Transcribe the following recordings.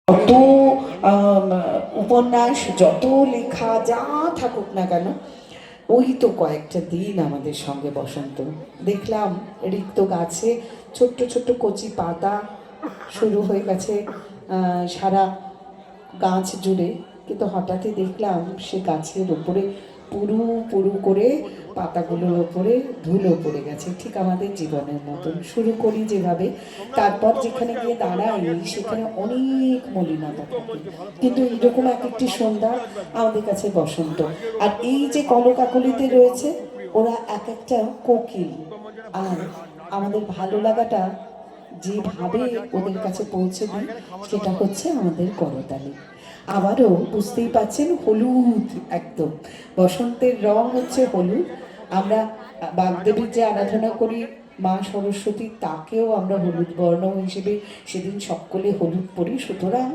যত উপন্যাস, যত লেখা যা থাকুক না কেন, ওই তো কয়েকটা দিন আমাদের সঙ্গে বসন্ত। দেখলাম রিক্ত গাছে ছোট্ট ছোট্ট কচি পাতা শুরু হয়ে গেছে সারা গাছ জুড়ে, কিন্তু হঠাৎই দেখলাম সে গাছের ওপরে পুরু পুরু করে পাতাগুলোর ওপরে ধুলো পড়ে গেছে, ঠিক আমাদের জীবনের মতন। শুরু করি যেভাবে, তারপর যেখানে গিয়ে দাঁড়াই সেখানে অনেক মলিনতা থাকে, কিন্তু এইরকম এক একটি সন্ধ্যা আমাদের কাছে বসন্ত। আর এই যে কলকাকলিতে রয়েছে, ওরা এক একটা কোকিল, আর আমাদের ভালো লাগাটা যেভাবে ওদের কাছে পৌঁছে দিই সেটা হচ্ছে আমাদের করতালি। আবারও বুঝতেই পাচ্ছেন, হলুদ, একদম বসন্তের রং হচ্ছে হলুদ। আমরা বাগদেবীর যে আরাধনা করি মা সরস্বতী, তাকেও আমরা হলুদ বর্ণ হিসেবে সেদিন সকলে হলুদ পরি। সুতরাং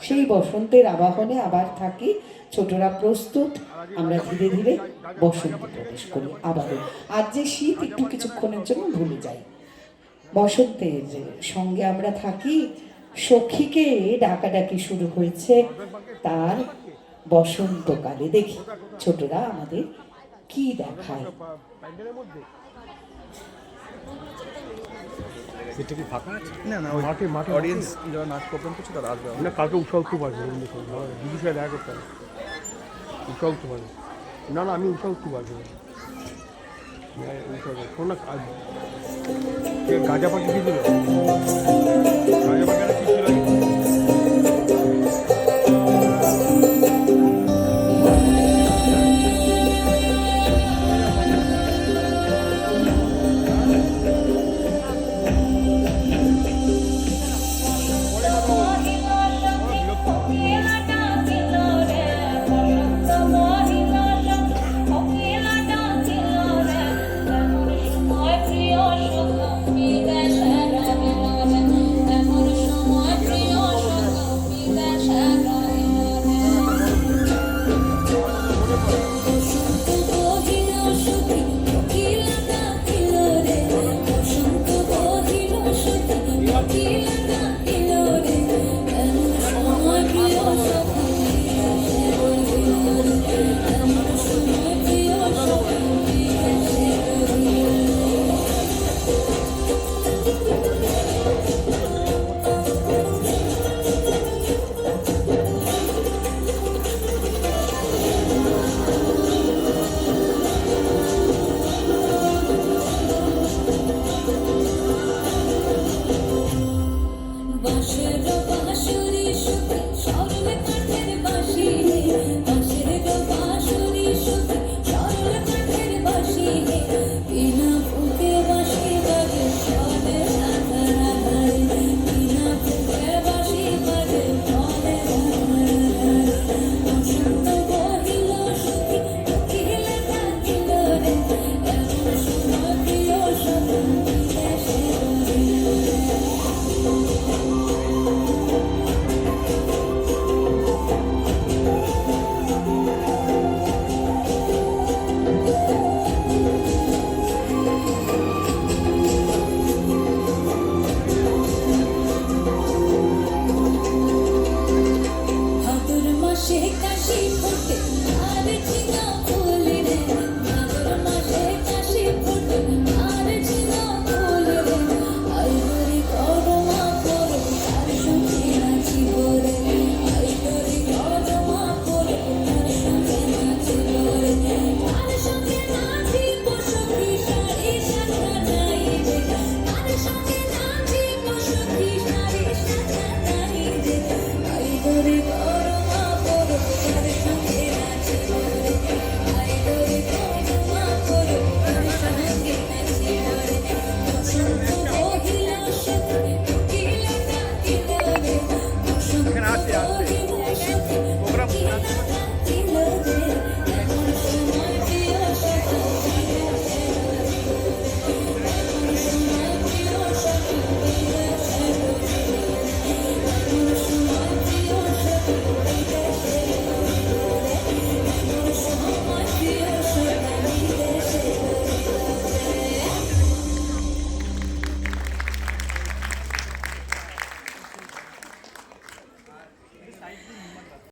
সেই বসন্তের আবাহনে আবার থাকি, ছোটরা প্রস্তুত, আমরা ধীরে ধীরে বসন্তে প্রবেশ করি আবারও। আর যে শীত একটু কিছুক্ষণের জন্য ভুলে যাই, বসন্তের সঙ্গে আমরা থাকি। সখীকে ডাকাডাকি শুরু হয়েছে তার বসন্তকালে। দেখি ছোটরা আমাদের কি দেখায়। এটা কি ফাঁকা আছে? না না, মাঠে মাঠে অডিয়েন্স যারা নাচ প্রোগ্রাম করছে তারা আসবে। না, কালকে উৎসব খুব আসবে, দিদির সাথে দেখা করতে হবে। উৎসব খুব আসবে। না না, আমি উৎসব খুব আসবে। শোন না, গাঁজা পাখি কি দিল, গাঁজা পাখি